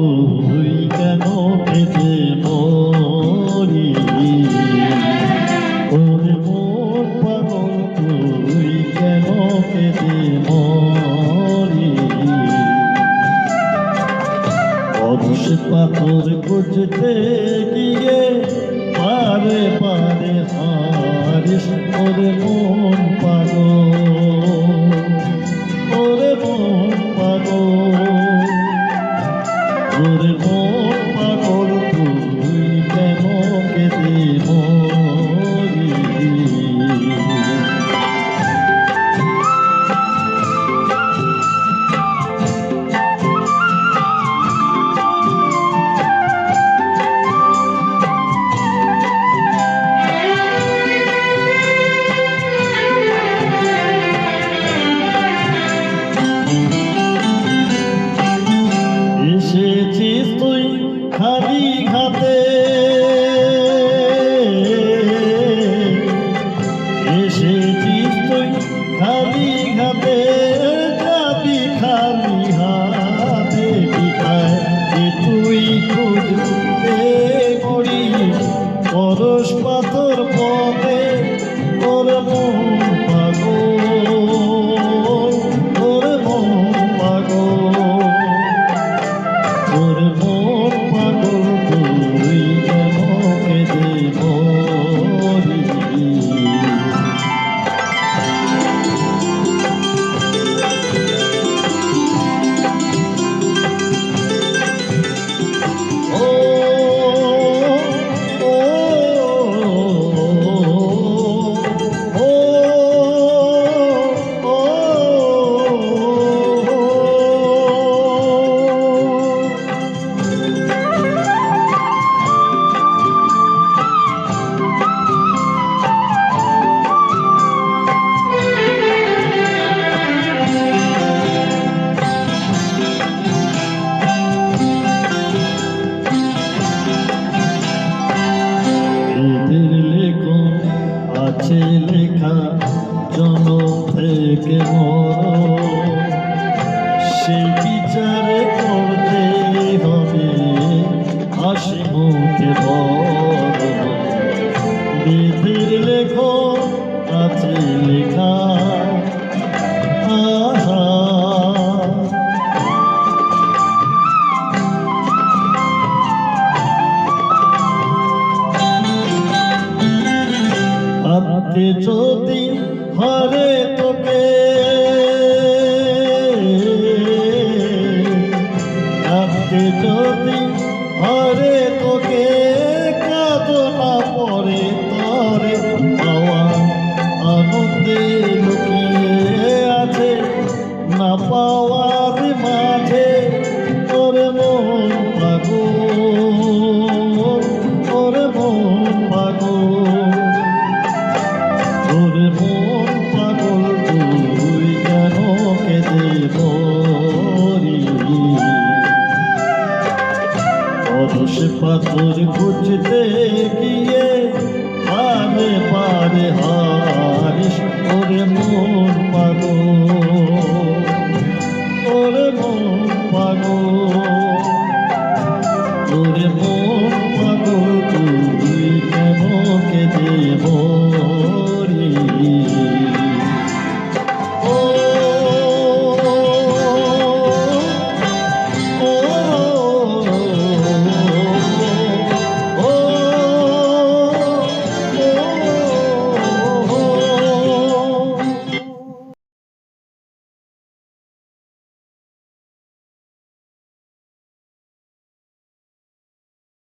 তুই কেন কেঁদে মরি ওরে মন পাগল তুই কেন কেঁদে মরি পরশ পাথর খুঁজতে গিয়ে পারে পারে হারিস ওরে মন পাগল ওরে মন পাগল ওরে মন পাগল তুই কেন কেঁদে মরি এসেছিস তুই খালি হাতে এসেছিস তুই খালি হাতে যাবি খালি হাতে বিকায় যে তুই খুঁজতে করি পরশ পাথর পথে তোর মন পাগল তোর মন পাগল তোর মন পাগল তুই কেন কেঁদে মরি ও ও ও এদের লেখন আছে লেখা জনম থেকে মর সেই বিচারে করতে হবে হাসি মুখে বড় এদের লেখন আছে লেখা আহা হাতে যদি হরে তোকে হাতে যদি হরে তোকে কাঁদনা পরে তরে পাওয়া আনন্দে লুকিয়ে আছে না পাওয়ার মাঝে তোরে মন পাগল তোরে মন পাগল তোরে মন পাগল তুই কেন কেঁদে মরি পরশ পাথর খুঁজতে গিয়ে পারে পারে হারিস তোরে মন পাগল তোরে মন পাগল